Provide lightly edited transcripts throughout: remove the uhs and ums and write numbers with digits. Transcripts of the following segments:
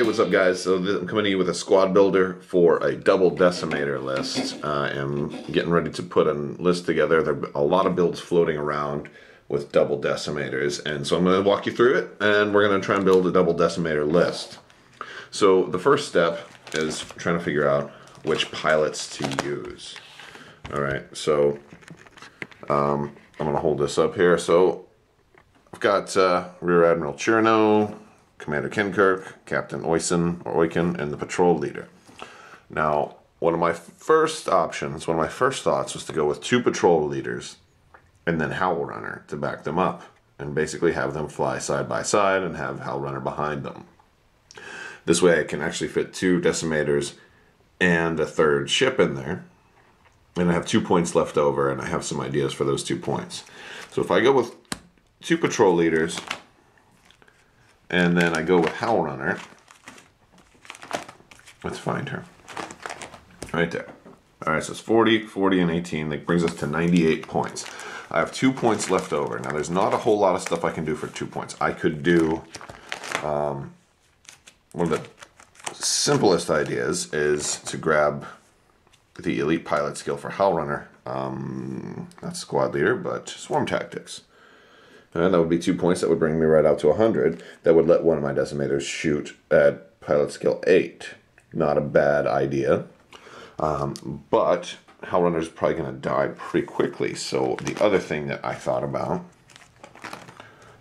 Hey, what's up guys? So I'm coming to you with a squad builder for a double decimator list. I'm getting ready to put a list together. There are a lot of builds floating around with double decimators, and so I'm going to walk you through it, and we're going to try and build a double decimator list. So the first step is trying to figure out which pilots to use. Alright, so I'm going to hold this up here. So I've got Rear Admiral Cherno, Commander Kirk, Captain Oyken, and the patrol leader. Now, one of my first thoughts was to go with 2 patrol leaders and then Howl Runner to back them up and basically have them fly side by side and have Howl Runner behind them. This way I can actually fit 2 decimators and a 3rd ship in there, and I have 2 points left over, and I have some ideas for those 2 points. So if I go with 2 patrol leaders and then I go with Howl Runner. Let's find her. Right there. Alright, so it's 40, 40, and 18. That brings us to 98 points. I have 2 points left over. Now, there's not a whole lot of stuff I can do for 2 points. I could do... one of the simplest ideas is to grab the elite pilot skill for Howl Runner. Not squad leader, but swarm tactics. And that would be 2 points. That would bring me right out to 100. That would let one of my decimators shoot at pilot skill 8. Not a bad idea. But Howl Runner is probably going to die pretty quickly. So the other thing that I thought about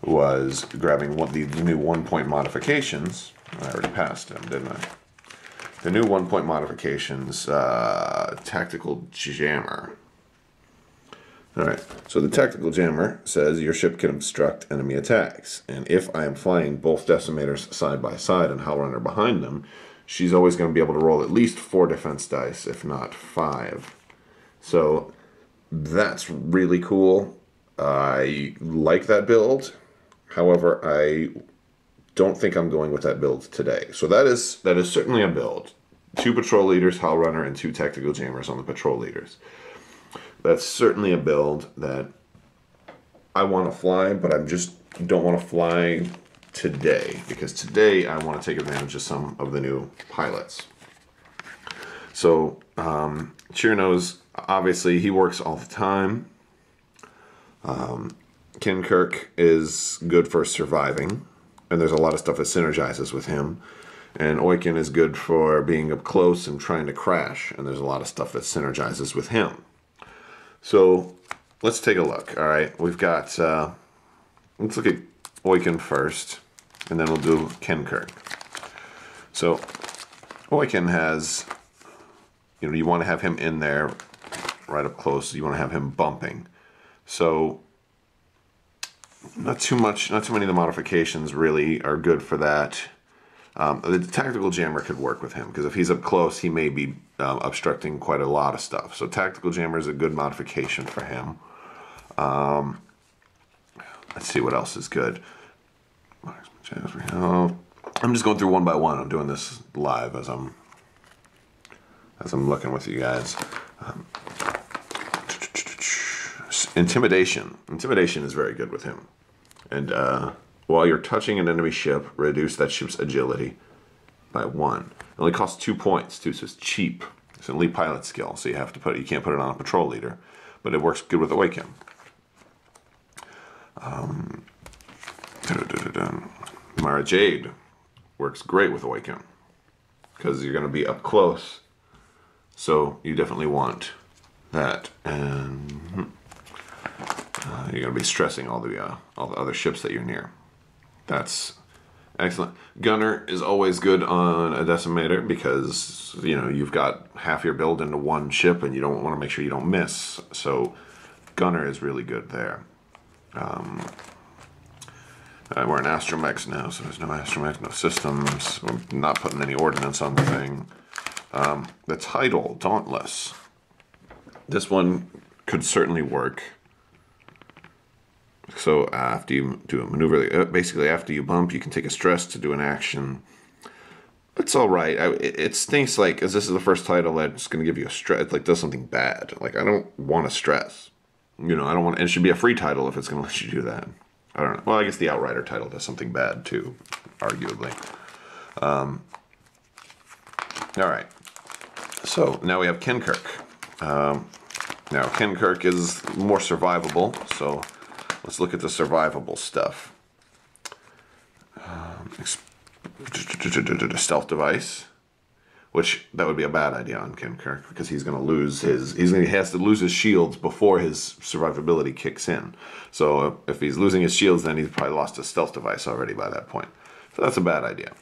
was grabbing the new 1-point modifications. I already passed them, didn't I? The new 1-point modifications, Tactical Jammer. Alright, so the Tactical Jammer says your ship can obstruct enemy attacks. And if I am flying both decimators side by side and Howl Runner behind them, she's always going to be able to roll at least 4 defense dice, if not 5. So that's really cool. I like that build. However, I don't think I'm going with that build today. So that is certainly a build. 2 patrol leaders, Howl Runner, and 2 Tactical Jammers on the patrol leaders. That's certainly a build that I want to fly, but I just don't want to fly today, because today I want to take advantage of some of the new pilots. So Cherno's, obviously, he works all the time. Kirk is good for surviving, and there's a lot of stuff that synergizes with him. And Oyken is good for being up close and trying to crash, and there's a lot of stuff that synergizes with him. So let's take a look. All right, we've got, let's look at Oyken first, and then we'll do Kirk. So Oyken has, you want to have him in there right up close. You want to have him bumping. So not too many of the modifications really are good for that. The Tactical Jammer could work with him, because if he's up close, he may be obstructing quite a lot of stuff. So Tactical Jammer is a good modification for him. Let's see what else is good. I'm just going through one by one. I'm doing this live as I'm looking with you guys. Intimidation. Intimidation is very good with him. And while you're touching an enemy ship, reduce that ship's agility by 1. It only costs 2 points too, so it's cheap. It's an elite pilot skill, so you can't put it on a patrol leader, but it works good with Oyken. Mara Jade works great with Oyken, because you're going to be up close, so you definitely want that. And you're going to be stressing all the other ships that you're near. That's excellent. Gunner is always good on a decimator, because you've got half your build into one ship and you don't want to make sure you don't miss. So Gunner is really good there. We're in Astromechs now, so there's no Astromechs, no systems. We're not putting any ordnance on the thing. The title, Dauntless. This one could certainly work. So after you do a maneuver, basically after you bump, you can take a stress to do an action. It's all right. It stinks, like, as this is the first title that's going to give you a stress, like, does something bad. Like, I don't want to stress. I don't want. And it should be a free title if it's going to let you do that. I don't know. Well, I guess the Outrider title does something bad too, arguably. All right. So now we have Kirk. Now Kirk is more survivable, so let's look at the survivable stuff. Stealth device, which that would be a bad idea on Kirk because he's going to lose his. He has to lose his shields before his survivability kicks in. So if he's losing his shields, then he's probably lost his stealth device already by that point. So that's a bad idea.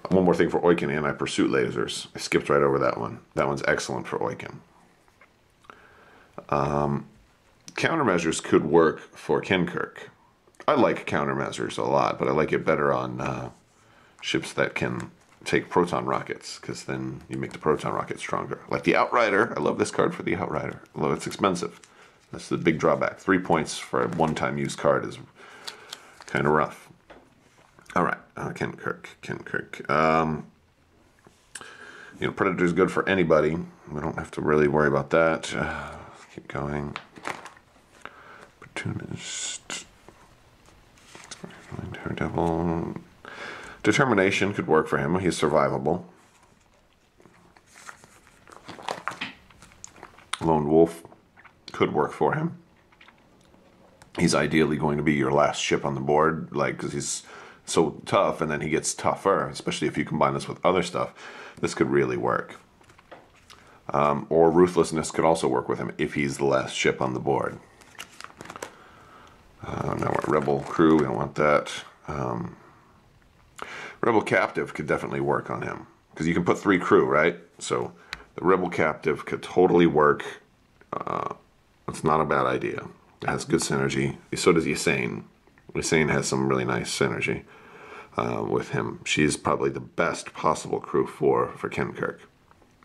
One more thing for Oiken, anti-pursuit lasers. I skipped right over that one. That one's excellent for Oiken. Countermeasures could work for Kirk. I like countermeasures a lot, but I like it better on ships that can take proton rockets, because then you make the proton rocket stronger. Like the Outrider. I love this card for the Outrider, although it's expensive. That's the big drawback. 3 points for a one-time use card is kind of rough. All right, Kirk. Predator is good for anybody. We don't have to really worry about that. Let's keep going. Opportunist. Daredevil. Determination could work for him. He's survivable. Lone Wolf could work for him. He's ideally going to be your last ship on the board, because he's so tough, and then he gets tougher, especially if you combine this with other stuff. This could really work. Or Ruthlessness could also work with him if he's the last ship on the board. Now we're Rebel Crew, we don't want that. Rebel Captive could definitely work on him, because you can put 3 crew, right? So the Rebel Captive could totally work. It's not a bad idea. It has good synergy. So does Ysain. Ysain has some really nice synergy with him. She's probably the best possible crew for Kirk.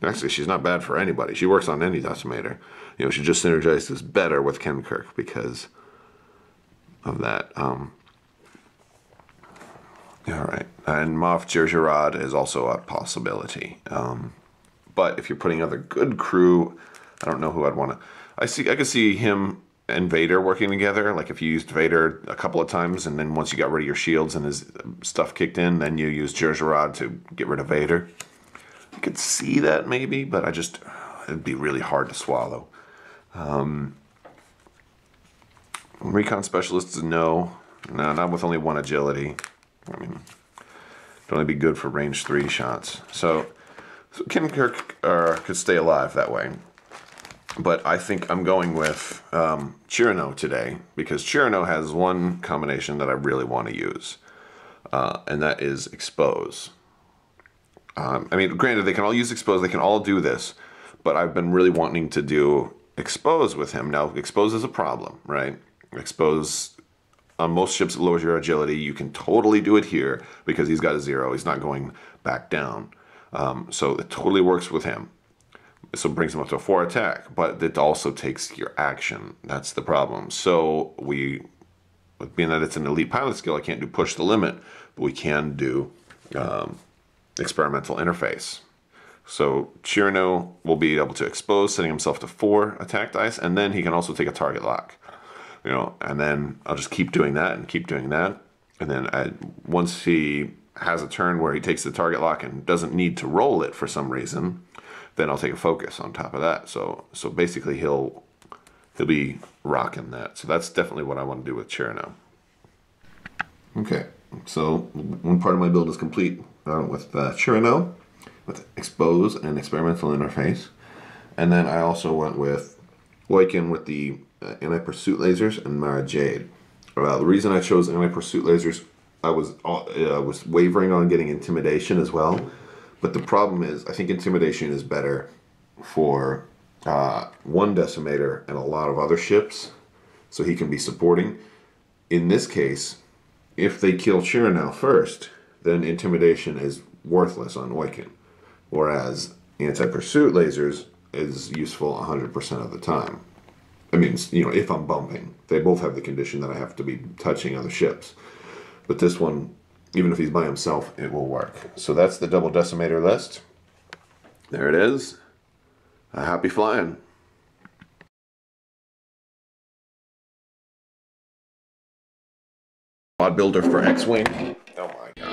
Actually, she's not bad for anybody. She works on any Decimator. She just synergizes better with Kirk because of that. All right. And Moff Jerjerrod is also a possibility. But if you're putting other good crew, I don't know who I'd want to. I could see him and Vader working together. Like if you used Vader a couple of times, and then once you got rid of your shields and his stuff kicked in, then you used Jerjerrod to get rid of Vader. I could see that maybe, but it'd be really hard to swallow. Recon specialists, no, not with only 1 agility. I mean, it'd only be good for range 3 shots. So Kirk could stay alive that way. But I think I'm going with Chirano today, because Chirano has one combination that I really want to use, and that is Expose. Granted, they can all use Expose, they can all do this, but I've been really wanting to do Expose with him. Now, Expose is a problem, right? Expose, on most ships, it lowers your agility. You can totally do it here, because he's got a 0. He's not going back down. So it totally works with him. So it brings him up to a 4 attack, but it also takes your action. That's the problem. So being that it's an elite pilot skill, I can't do push the limit, but we can do experimental interface. So Chirano will be able to expose, setting himself to 4 attack dice, and then he can also take a target lock. And then I'll just keep doing that and keep doing that. And then once he has a turn where he takes the target lock and doesn't need to roll it for some reason, then I'll take a focus on top of that. So basically he'll be rocking that. So that's definitely what I want to do with Chirano. Okay, so one part of my build is complete with Chirano, with Expose and Experimental Interface. And then I also went with Oiken with the anti-pursuit lasers and Mara Jade. The reason I chose anti-pursuit lasers, I was wavering on getting Intimidation as well. But the problem is, I think Intimidation is better for 1 Decimator and a lot of other ships, so he can be supporting. In this case, if they kill Chirano first, then Intimidation is worthless on Oiken, whereas anti-pursuit lasers is useful 100% of the time. If I'm bumping. They both have the condition that I have to be touching other ships. But this one, even if he's by himself, it will work. So that's the double Decimator list. There it is. Happy flying. Squad builder for X-Wing. Oh my god.